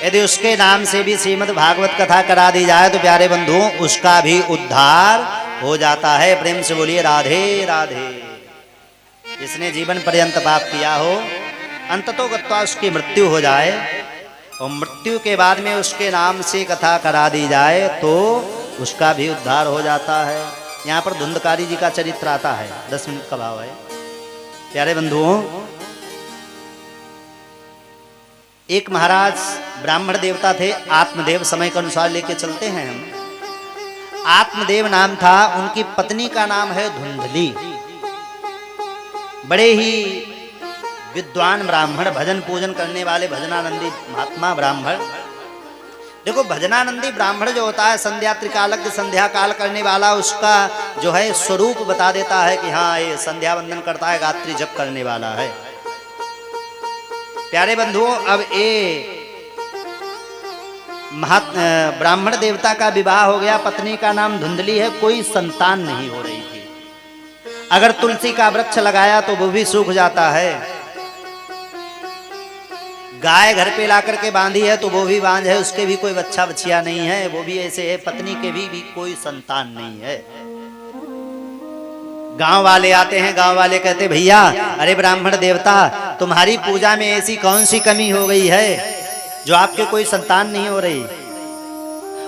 यदि उसके नाम से भी श्रीमद् भागवत कथा करा दी जाए तो प्यारे बंधुओं उसका भी उद्धार हो जाता है। प्रेम से बोलिए राधे राधे। जिसने जीवन पर्यंत पाप किया हो, अंततोगत्वा उसकी मृत्यु हो जाए और मृत्यु के बाद में उसके नाम से कथा करा दी जाए तो उसका भी उद्धार हो जाता है। यहाँ पर धुंधकारी जी का चरित्र आता है, 10 मिनट का भाव है। प्यारे बंधुओं, एक महाराज ब्राह्मण देवता थे, आत्मदेव समय के अनुसार लेके चलते हैं हम। आत्मदेव नाम था, उनकी पत्नी का नाम है धुंधली। बड़े ही विद्वान ब्राह्मण, भजन पूजन करने वाले भजनानंदी महात्मा ब्राह्मण। देखो भजनानंदी ब्राह्मण जो होता है, संध्या त्रिकालज्ञ, संध्या काल करने वाला, उसका जो है स्वरूप बता देता है कि हाँ ये संध्या वंदन करता है, गायत्री जप करने वाला है। प्यारे बंधुओं, अब ये ब्राह्मण देवता का विवाह हो गया, पत्नी का नाम धुंधली है, कोई संतान नहीं हो रही थी। अगर तुलसी का वृक्ष लगाया तो वो भी सूख जाता है, गाय घर पे ला करके बांधी है तो वो भी बांझ है, उसके भी कोई बच्चा बच्चिया नहीं है, वो भी ऐसे है, पत्नी के भी कोई संतान नहीं है। गांव वाले आते हैं, गांव वाले कहते भैया अरे ब्राह्मण देवता तुम्हारी पूजा में ऐसी कौन सी कमी हो गई है जो आपके कोई संतान नहीं हो रही।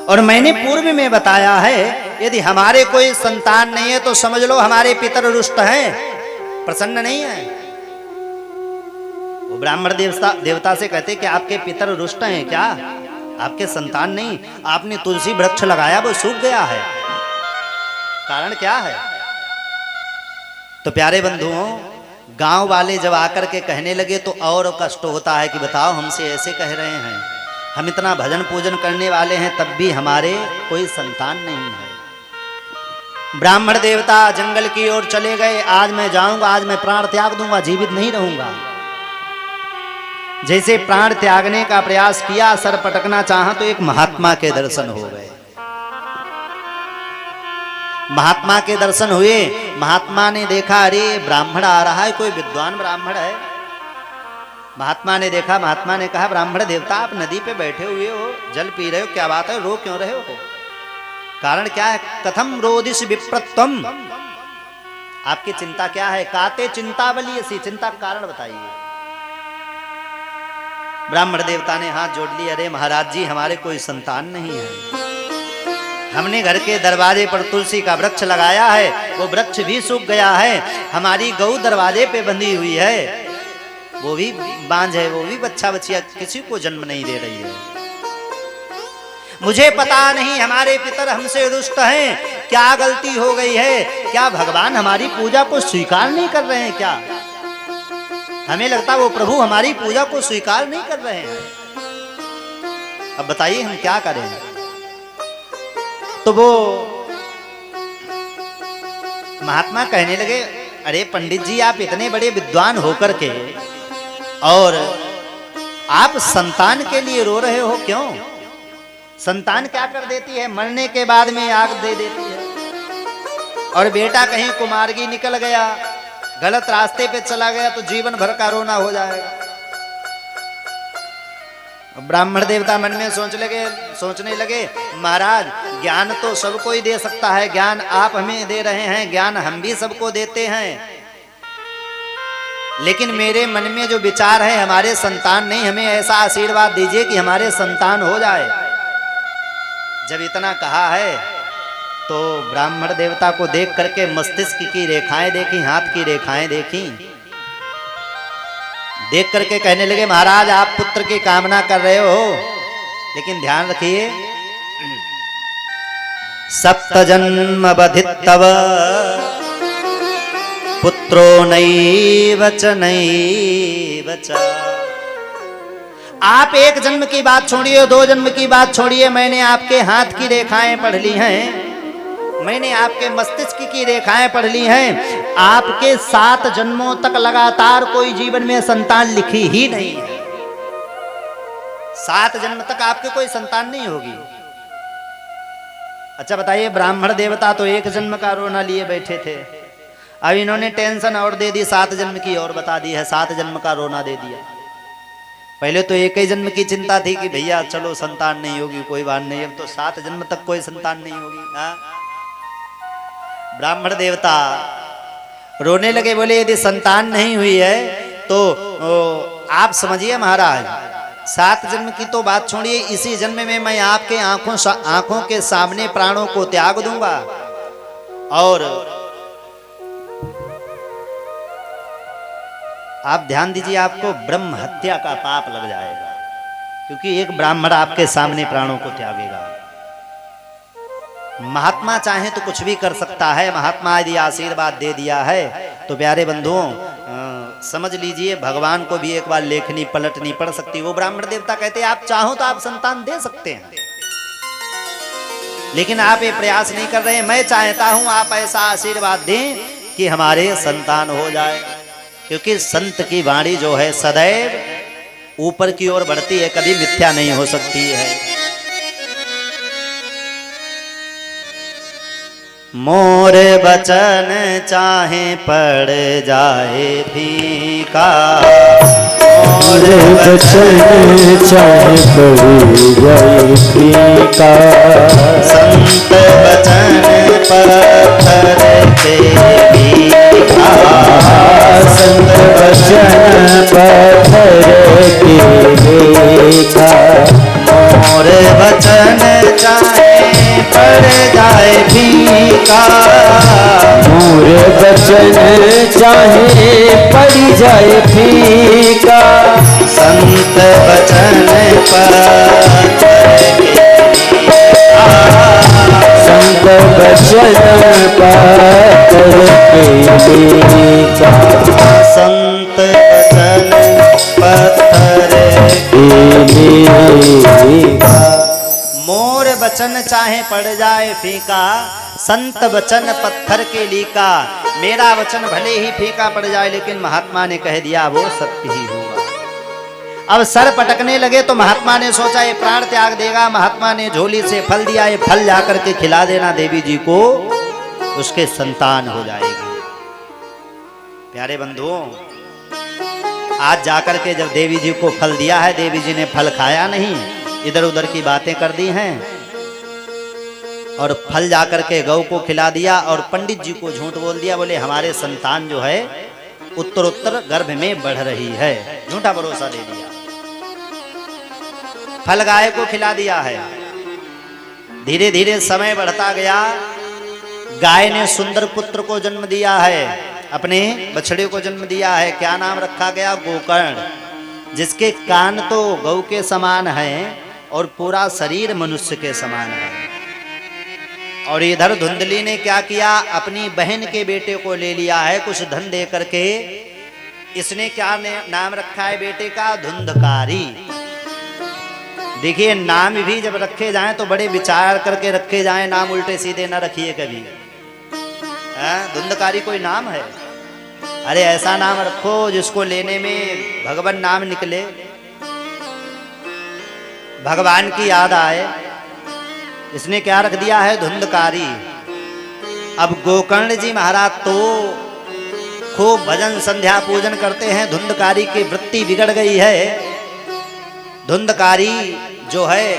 और मैंने पूर्व में बताया है यदि हमारे कोई संतान नहीं है तो समझ लो हमारे पितर रुष्ट हैं, प्रसन्न नहीं है। वो ब्राह्मण देवता से कहते कि आपके पितर रुष्ट हैं क्या, आपके संतान नहीं, आपने तुलसी वृक्ष लगाया वो सूख गया है, कारण क्या है। तो प्यारे बंधुओं, गांव वाले जब आकर के कहने लगे तो और कष्ट होता है कि बताओ हमसे ऐसे कह रहे हैं, हम इतना भजन पूजन करने वाले हैं तब भी हमारे कोई संतान नहीं है। ब्राह्मण देवता जंगल की ओर चले गए, आज मैं जाऊंगा, आज मैं प्राण त्याग दूंगा, जीवित नहीं रहूंगा। जैसे प्राण त्यागने का प्रयास किया, सर पटकना चाहा तो एक महात्मा के दर्शन हो गए। महात्मा के दर्शन हुए, महात्मा ने देखा अरे ब्राह्मण आ रहा है, कोई विद्वान ब्राह्मण है। महात्मा ने देखा, महात्मा ने कहा ब्राह्मण देवता आप नदी पे बैठे हुए हो, जल पी रहे हो, क्या बात है, रो क्यों रहे हो, कारण क्या है। कथम रोदिश विप्रत्वम, आपकी चिंता क्या है। काते चिंता बली ऐसी, चिंता का कारण बताइए। ब्राह्मण देवता ने हाथ जोड़ लिए, अरे महाराज जी हमारे कोई संतान नहीं है, हमने घर के दरवाजे पर तुलसी का वृक्ष लगाया है, वो वृक्ष भी सूख गया है, हमारी गऊ दरवाजे पे बंधी हुई है, वो भी बांझ है, वो भी बच्चा बच्चिया किसी को जन्म नहीं दे रही है। मुझे पता नहीं हमारे पितर हमसे रुष्ट हैं, क्या गलती हो गई है, क्या भगवान हमारी पूजा को स्वीकार नहीं कर रहे हैं क्या। हमें लगता वो प्रभु हमारी पूजा को स्वीकार नहीं कर रहे हैं। अब बताइए हम क्या करें। तो वो महात्मा कहने लगे अरे पंडित जी आप इतने बड़े विद्वान होकर के और आप संतान के लिए रो रहे हो क्यों। संतान क्या कर देती है, मरने के बाद में आग दे देती है। और बेटा कहीं कुमार्गी निकल गया, गलत रास्ते पे चला गया तो जीवन भर का रोना हो जाएगा। ब्राह्मण देवता मन में सोचने लगे महाराज ज्ञान तो सबको ही दे सकता है, ज्ञान आप हमें दे रहे हैं, ज्ञान हम भी सबको देते हैं, लेकिन मेरे मन में जो विचार है हमारे संतान नहीं, हमें ऐसा आशीर्वाद दीजिए कि हमारे संतान हो जाए। जब इतना कहा है तो ब्राह्मण देवता को देख करके मस्तिष्क की रेखाएं देखी, हाथ की रेखाएं देखी, देख करके कहने लगे महाराज आप पुत्र की कामना कर रहे हो, लेकिन ध्यान रखिए सप्त जन्म बधित तव पुत्रो नैव च नैव च। आप एक जन्म की बात छोड़िए, 2 जन्म की बात छोड़िए, मैंने आपके हाथ की रेखाएं पढ़ ली हैं, मैंने आपके मस्तिष्क की रेखाएं पढ़ ली हैं। आपके 7 जन्मों तक लगातार कोई जीवन में संतान लिखी ही नहीं है। 7 जन्म तक आपके कोई संतान नहीं होगी। अच्छा बताइए, ब्राह्मण देवता तो 1 जन्म का रोना लिए बैठे थे, अब इन्होंने टेंशन और दे दी, 7 जन्म की और बता दी है, 7 जन्म का रोना दे दिया। पहले तो एक ही जन्म की चिंता थी कि भैया चलो संतान नहीं होगी कोई बात नहीं, अब तो 7 जन्म तक कोई संतान नहीं होगी। हाँ? ब्राह्मण देवता रोने लगे, बोले यदि संतान नहीं हुई है तो आप समझिए महाराज, 7 जन्म की तो बात छोड़िए, इसी जन्म में मैं आपके आंखों के सामने प्राणों को त्याग दूंगा और आप ध्यान दीजिए, आपको ब्रह्म हत्या का पाप लग जाएगा, क्योंकि एक ब्राह्मण आपके सामने प्राणों को त्यागेगा। महात्मा चाहे तो कुछ भी कर सकता है, महात्मा यदि आशीर्वाद दे दिया है तो प्यारे बंधुओं समझ लीजिए भगवान को भी एक बार लेखनी पलटनी पड़ सकती है। वो ब्राह्मण देवता कहते हैं आप चाहो तो आप संतान दे सकते हैं, लेकिन आप ये प्रयास नहीं कर रहे हैं। मैं चाहता हूं आप ऐसा आशीर्वाद दें कि हमारे संतान हो जाए, क्योंकि संत की वाणी जो है सदैव ऊपर की ओर बढ़ती है, कभी मिथ्या नहीं हो सकती है। मोर बचन चाहे पड़ जाए फीका, मोर बचन चाहे पड़ जाए फीका, संत बचन पत्थर पे भीगा, संत बचन पत्थर पे भीगा, मोर बचन चाहे पड़ जाए फीका, मोर बचन चाहे पड़ जाए फीका, संत बचन पत्थर संत बचन पत्थर भीगा, संत बचन पत्थर भीगा, मोर बचन चाहे पड़ जाए फीका, संत वचन पत्थर के लीका। मेरा वचन भले ही फीका पड़ जाए लेकिन महात्मा ने कह दिया वो सत्य ही होगा। अब सर पटकने लगे तो महात्मा ने सोचा ये प्राण त्याग देगा। महात्मा ने झोली से फल दिया, ये फल जाकर के खिला देना देवी जी को, उसके संतान हो जाएगी। प्यारे बंधुओं आज जाकर के जब देवी जी को फल दिया है, देवी जी ने फल खाया नहीं, इधर उधर की बातें कर दी हैं और फल जाकर के गौ को खिला दिया और पंडित जी को झूठ बोल दिया, बोले हमारे संतान जो है उत्तरोत्तर गर्भ में बढ़ रही है, झूठा भरोसा दे दिया। फल गाय को खिला दिया है। धीरे धीरे समय बढ़ता गया, गाय ने सुंदर पुत्र को जन्म दिया है, अपने बछड़े को जन्म दिया है। क्या नाम रखा गया? गोकर्ण, जिसके कान तो गौ के समान हैं और पूरा शरीर मनुष्य के समान है। और इधर धुंधली ने क्या किया? अपनी बहन के बेटे को ले लिया है कुछ धन दे करके। इसने क्या नाम रखा है बेटे का? धुंधकारी। देखिए नाम भी जब रखे जाएं तो बड़े विचार करके रखे जाएं, नाम उल्टे सीधे ना रखिए कभी। धुंधकारी कोई नाम है? अरे ऐसा नाम रखो जिसको लेने में भगवान नाम निकले, भगवान की याद आए। इसने क्या रख दिया है? धुंधकारी। अब गोकर्ण जी महाराज तो खूब भजन संध्या पूजन करते हैं, धुंधकारी की वृत्ति बिगड़ गई है। धुंधकारी जो है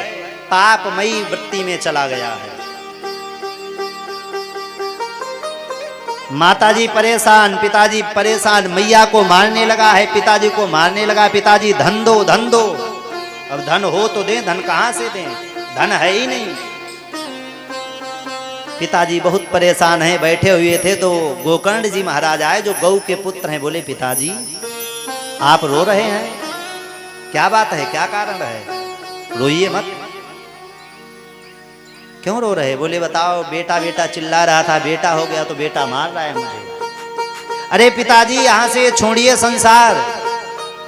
पापमयी वृत्ति में चला गया है। माताजी परेशान, पिताजी परेशान, मैया को मारने लगा है, पिताजी को मारने लगा। पिताजी धन दो धन दो। अब धन हो तो दें, धन कहां से दें? धन है ही नहीं। पिताजी बहुत परेशान हैं, बैठे हुए थे तो गोकर्ण जी महाराज आए जो गौ के पुत्र हैं। बोले पिताजी आप रो रहे हैं, क्या बात है, क्या कारण है? रोइए मत। क्यों रो रहे? बोले बताओ, बेटा बेटा चिल्ला रहा था, बेटा हो गया तो बेटा मार रहा है मुझे। अरे पिताजी यहां से छोड़िए संसार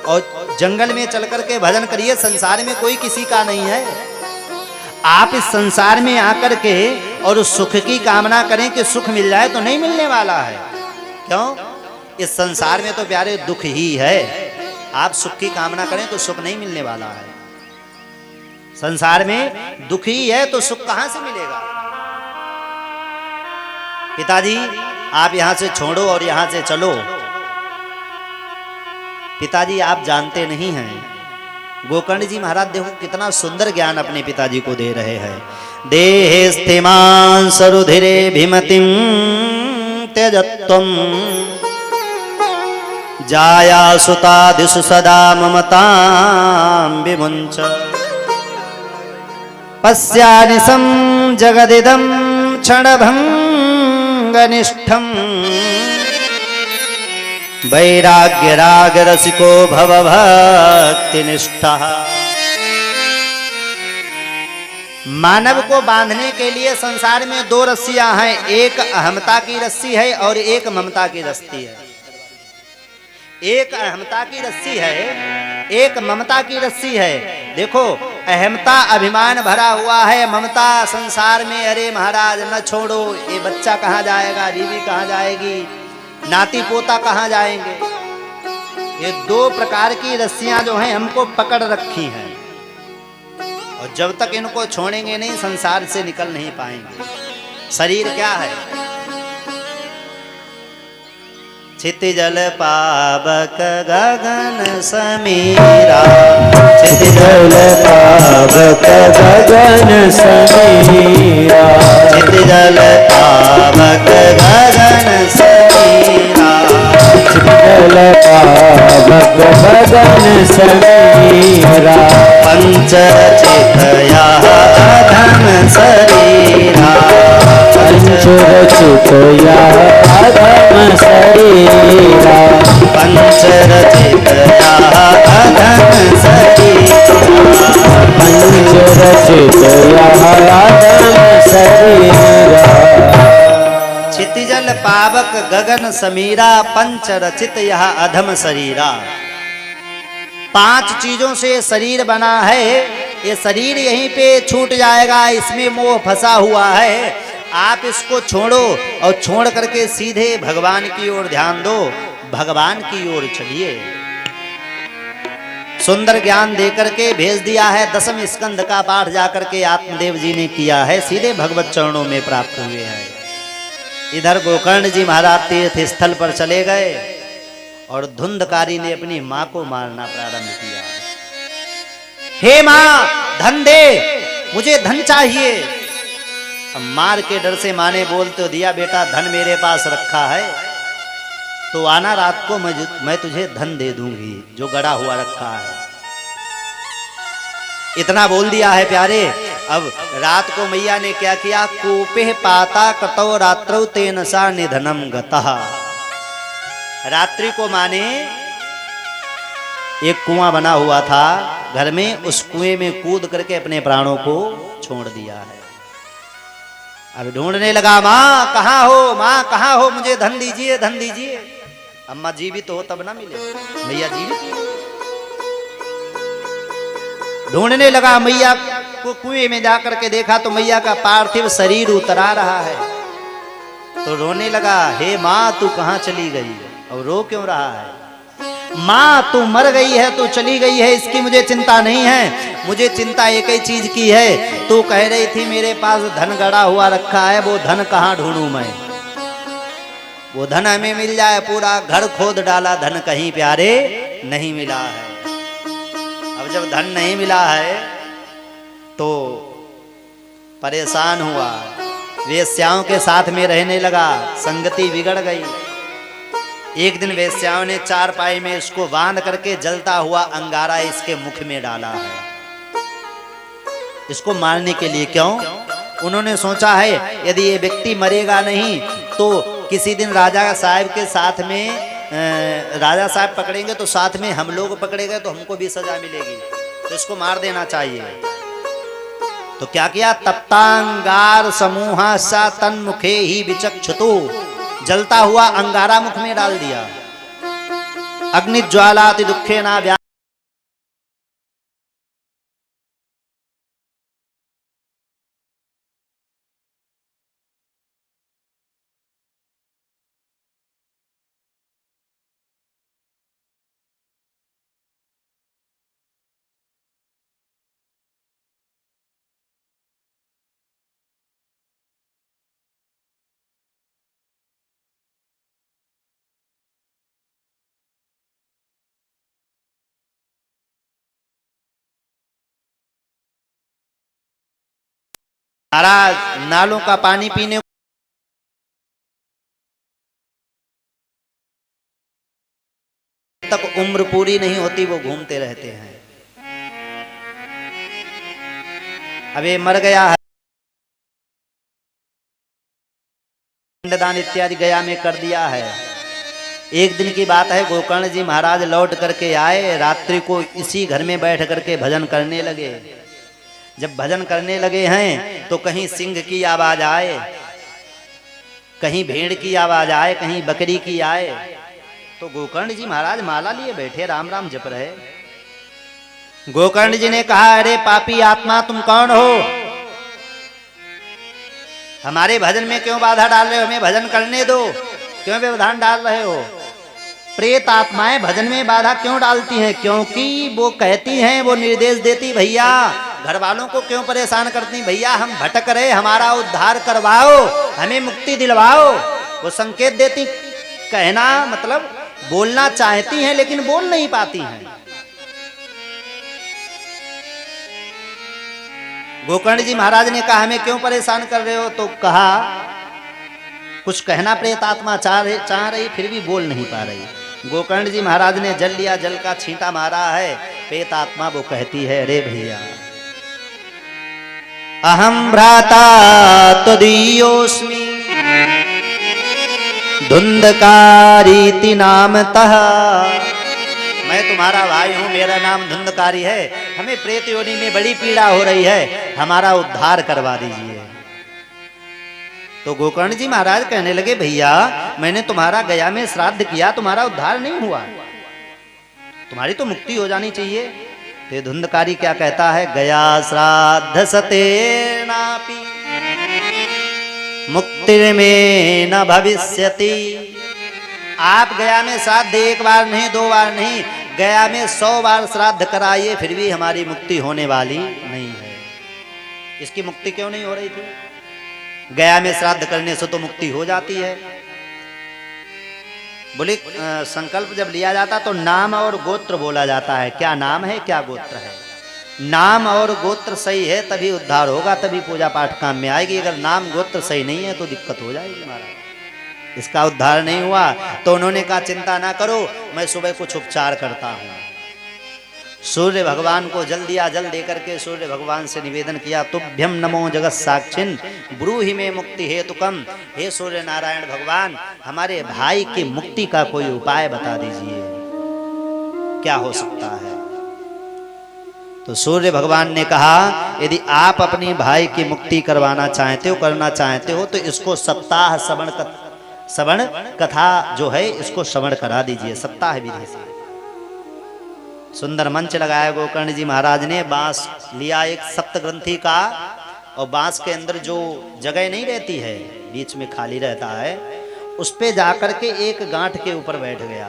और जंगल में चल करके भजन करिए। संसार में कोई किसी का नहीं है। आप इस संसार में आकर के और उस सुख की कामना करें कि सुख मिल जाए तो नहीं मिलने वाला है। क्यों? इस संसार में तो प्यारे दुख ही है। आप सुख की कामना करें तो सुख नहीं मिलने वाला है। संसार में दुख ही है तो सुख कहां से मिलेगा? पिताजी आप यहां से छोड़ो और यहां से चलो। पिताजी आप जानते नहीं हैं गोकर्ण जी महाराज देखो कितना सुंदर ज्ञान अपने पिताजी को दे रहे हैं। देहे स्थिमान सरुधिरे भीमतिम त्यजत्वम जाया सुता दिशु सदा ममतां विमुञ्च पश्यानिशं जगदिदं क्षणभङ्गनिष्ठं वैराग्यरागरसिको भव भक्तिनिष्ठः। मानव को बांधने के लिए संसार में दो रस्सियां हैं, एक अहमता की रस्सी है और एक ममता की रस्सी है। एक अहमता की रस्सी है, एक ममता की रस्सी है। देखो अहमता अभिमान भरा हुआ है, ममता संसार में अरे महाराज न छोड़ो, ये बच्चा कहाँ जाएगा, बीवी कहाँ जाएगी, नाती पोता कहाँ जाएंगे। ये दो प्रकार की रस्सियां जो हैं हमको पकड़ रखी हैं और जब तक इनको छोड़ेंगे नहीं संसार से निकल नहीं पाएंगे। शरीर क्या है? क्षितिजल पावक गगन समीरा, क्षितिजल पावक गगन समीरा, क्षितिजल पावक गगन समीरा, क्षितिजल पावक गगन समीरा, पंचरचितया अधम शरीरा, पंचरचितया अधम शरीरा, पंचरचितया अधम शरीरा, पंचरचितया अधम शरीरा। क्षितिजल पावक गगन समीरा, पंचरचित यह अधम शरीरा। 5 चीजों से शरीर बना है, ये शरीर यहीं पे छूट जाएगा, इसमें मोह फंसा हुआ है। आप इसको छोड़ो और छोड़ करके सीधे भगवान की ओर ध्यान दो, भगवान की ओर चलिए। सुंदर ज्ञान देकर के भेज दिया है, 10वें स्कंद का पाठ जाकर के आत्मदेव जी ने किया है, सीधे भगवत चरणों में प्राप्त हुए हैं। इधर गोकर्ण जी महाराज तीर्थ स्थल पर चले गए और धुंधकारी ने अपनी मां को मारना प्रारंभ किया। हे मां धन दे, मुझे धन चाहिए। अब मार के डर से मां ने बोल तो दिया, बेटा धन मेरे पास रखा है तो आना रात को मैं तुझे धन दे दूंगी जो गड़ा हुआ रखा है। इतना बोल दिया है प्यारे। अब रात को मैया ने क्या किया, कूपे पाता कतौ रात्रौ तेन सा निधनम गतः। रात्रि को माने एक कुआं बना हुआ था घर में, उस कुएं में कूद करके अपने प्राणों को छोड़ दिया है। अब ढूंढने लगा, माँ कहाँ हो, माँ कहाँ हो, मुझे धन दीजिए, धन दीजिए। अम्मा जीवित हो तब ना मिले, मैया जीवित। ढूंढने लगा, मैया को कुएं में जाकर के देखा तो मैया का पार्थिव शरीर उतरा रहा है। तो रोने लगा, हे माँ तू कहाँ चली गई? और रो क्यों रहा है? माँ तू मर गई है, तू चली गई है, इसकी मुझे चिंता नहीं है, मुझे चिंता एक ही चीज की है। तू कह रही थी मेरे पास धन गड़ा हुआ रखा है, वो धन कहाँ ढूंढूं मैं? वो धन हमें मिल जाए, पूरा घर खोद डाला, धन कहीं प्यारे नहीं मिला है। अब जब धन नहीं मिला है तो परेशान हुआ, वेश्याओं के साथ में रहने लगा, संगति बिगड़ गई। एक दिन वेश्याओं ने चारपाई में इसको बांध करके जलता हुआ अंगारा इसके मुख में डाला है, इसको मारने के लिए। क्यों? उन्होंने सोचा है यदि ये व्यक्ति मरेगा नहीं तो किसी दिन राजा साहब के साथ में राजा साहब पकड़ेंगे तो साथ में हम लोग पकड़े गए तो हमको भी सजा मिलेगी, तो इसको मार देना चाहिए। तो क्या किया, तप्तांगार समूहा सा तन मुखे ही विचक्षुतु, जलता हुआ अंगारा मुख में डाल दिया। अग्नि ज्वालाति दुखे ना महाराज नालों का पानी पीने तक उम्र पूरी नहीं होती, वो घूमते रहते हैं। अब ये मर गया है, पिंडदान इत्यादि गया में कर दिया है। एक दिन की बात है, गोकर्ण जी महाराज लौट करके आए, रात्रि को इसी घर में बैठ करके भजन करने लगे। जब भजन करने लगे हैं तो कहीं सिंह की आवाज आए, कहीं भेड़ की आवाज आए, कहीं बकरी की आए। तो गोकर्ण जी महाराज माला लिए बैठे राम राम जप रहे। गोकर्ण जी ने कहा, अरे पापी आत्मा, तुम कौन हो? हमारे भजन में क्यों बाधा डाल रहे हो? हमें भजन करने दो, क्यों व्यवधान डाल रहे हो? प्रेत आत्माएं भजन में बाधा क्यों डालती हैं? क्योंकि वो कहती हैं, वो निर्देश देती, भैया घर वालों को क्यों परेशान करती? भैया हम भटक रहे, हमारा उद्धार करवाओ, हमें मुक्ति दिलवाओ। वो संकेत देती, कहना मतलब बोलना चाहती हैं लेकिन बोल नहीं पाती हैं। गोकर्ण जी महाराज ने कहा, हमें क्यों परेशान कर रहे हो? तो कहा, कुछ कहना प्रेत आत्मा चाह रही, फिर भी बोल नहीं पा रही। गोकर्ण जी महाराज ने जल लिया, जल का छींटा मारा है। प्रेत आत्मा वो कहती है, अरे भैया, अहम भ्राता त्वदीयोस्मि धुंधकारीति नामतः। मैं तुम्हारा भाई हूं, मेरा नाम धुंधकारी है। हमें प्रेत योनि में बड़ी पीड़ा हो रही है, हमारा उद्धार करवा दीजिए। तो गोकर्ण जी महाराज कहने लगे, भैया मैंने तुम्हारा गया में श्राद्ध किया, तुम्हारा उद्धार नहीं हुआ, तुम्हारी तो मुक्ति हो जानी चाहिए। तो धुंधकारी क्या कहता है, गया श्राद्ध सतेनापि मुक्तिर्मे न भविष्यति। आप गया में श्राद्ध एक बार नहीं, दो बार नहीं, गया में 100 बार श्राद्ध कराइए, फिर भी हमारी मुक्ति होने वाली नहीं है। इसकी मुक्ति क्यों नहीं हो रही थी? गया में श्राद्ध करने से तो मुक्ति हो जाती है। बोले संकल्प जब लिया जाता तो नाम और गोत्र बोला जाता है, क्या नाम है क्या गोत्र है। नाम और गोत्र सही है तभी उद्धार होगा, तभी पूजा पाठ काम में आएगी। अगर नाम गोत्र सही नहीं है तो दिक्कत हो जाएगी महाराज। इसका उद्धार नहीं हुआ तो उन्होंने कहा, चिंता ना करो, मैं सुबह कुछ उपचार करता हूँ। सूर्य भगवान को जल दिया, जल देकर के सूर्य भगवान से निवेदन किया, तुभ्यम नमो जगत साक्षिन् ब्रूहि में मुक्ति हेतुकम। हे सूर्य नारायण भगवान, हमारे भाई की मुक्ति का कोई उपाय बता दीजिए, क्या हो सकता है। तो सूर्य भगवान ने कहा, यदि आप अपनी भाई की मुक्ति करवाना चाहते हो, करना चाहते हो, तो इसको सप्ताह श्रवण कथा जो है इसको श्रवण करा दीजिए, सप्ताह विधि से। सुंदर मंच लगाया गोकर्ण जी महाराज ने, बांस लिया एक सप्तग्रंथी का, और बांस के अंदर जो जगह नहीं रहती है, बीच में खाली रहता है, उस पे जाकर के एक गांठ के ऊपर बैठ गया।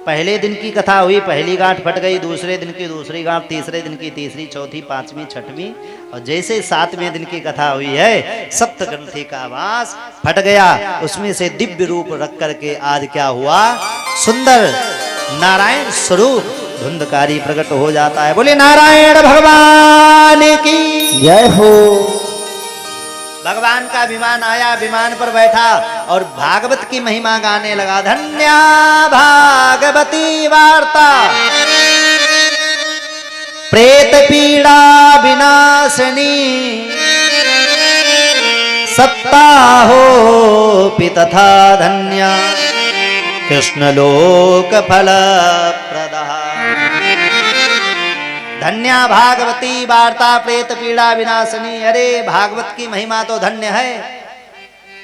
पहले दिन की कथा हुई, पहली गांठ फट गई, दूसरे दिन की दूसरी गांठ, तीसरे दिन की तीसरी, चौथी, पांचवी, छठवीं, और जैसे 7वें दिन की कथा हुई है, सप्तग्रंथी का बांस फट गया। उसमें से दिव्य रूप रख करके आज क्या हुआ, सुंदर नारायण स्वरूप धुंधकारी प्रकट हो जाता है। बोले नारायण भगवान की जय हो। भगवान का विमान आया, विमान पर बैठा और भागवत की महिमा गाने लगा। धन्या भागवती वार्ता प्रेत पीड़ा विनाशिनी, सप्ताहो पि तथा धन्या कृष्ण लोक फल प्रदा। धन्या भागवती वार्ता प्रेत पीड़ा विनाशिनी। अरे भागवत की महिमा तो धन्य है,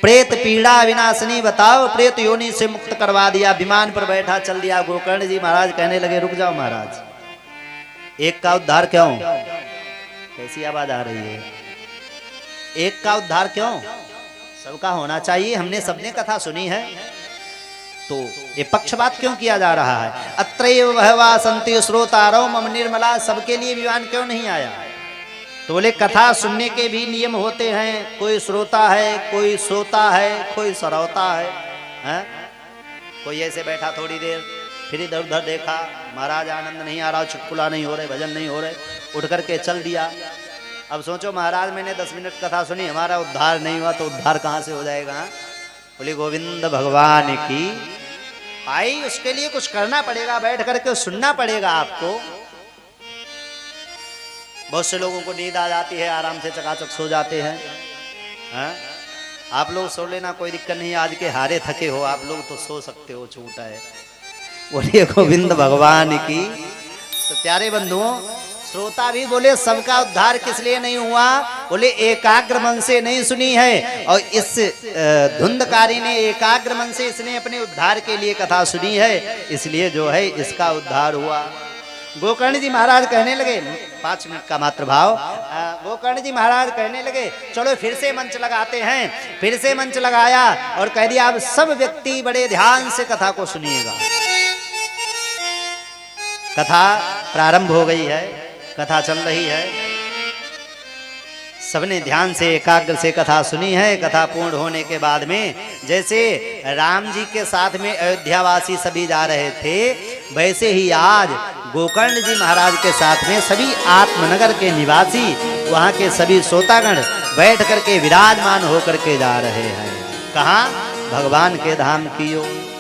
प्रेत पीड़ा विनाशिनी। बताओ, प्रेत योनि से मुक्त करवा दिया, विमान पर बैठा चल दिया। गोकर्ण जी महाराज कहने लगे, रुक जाओ महाराज, एक का उद्धार क्यों? कैसी आवाज आ रही है? एक का उद्धार क्यों? सबका होना चाहिए। हमने सबने कथा सुनी है, तो ये पक्षपात क्यों किया जा रहा है? अत्रैव बहवा सन्ति श्रोतारो मम निर्मला, सबके लिए विमान क्यों नहीं आया? तो बोले कथा सुनने के भी नियम होते हैं, कोई श्रोता है, कोई सोता है, कोई सरौता है? कोई ऐसे बैठा थोड़ी देर, फिर इधर उधर देखा, महाराज आनंद नहीं आ रहा, चुटकुला नहीं हो रहे, भजन नहीं हो रहे, उठ करके चल दिया। अब सोचो महाराज मैंने 10 मिनट कथा सुनी, हमारा उद्धार नहीं हुआ तो उद्धार कहाँ से हो जाएगा? बोले गोविंद भगवान की आई, उसके लिए कुछ करना पड़ेगा, बैठ करके सुनना पड़ेगा आपको। बहुत से लोगों को नींद आ जाती है, आराम से चकाचक सो जाते हैं। हाँ? आप लोग सो लेना, कोई दिक्कत नहीं। आज के हारे थके हो आप लोग तो सो सकते हो, छूटा है। बोलिए गोविंद भगवान की। तो प्यारे बंधुओं, श्रोता भी बोले सबका उद्धार किस लिए नहीं हुआ? बोले एकाग्र मन से नहीं सुनी है, और इस धुंधकारी ने एकाग्र मन से इसने अपने उद्धार के लिए कथा सुनी है, इसलिए जो है इसका उद्धार हुआ। गोकर्ण जी महाराज कहने लगे, 5 मिनट का मात्र भाव। गोकर्ण जी महाराज कहने लगे चलो फिर से मंच लगाते हैं। फिर से मंच लगाया और कह दिया अब सब व्यक्ति बड़े ध्यान से कथा को सुनिएगा। कथा प्रारंभ हो गई है, कथा चल रही है। सबने ध्यान से एकाग्र से कथा सुनी है। कथा पूर्ण होने के बाद में जैसे राम जी के साथ में अयोध्यावासी सभी जा रहे थे, वैसे ही आज गोकर्ण जी महाराज के साथ में सभी आत्मनगर के निवासी, वहां के सभी श्रोतागण बैठ करके विराजमान होकर के जा रहे हैं। कहाँ? भगवान के धाम की ओर।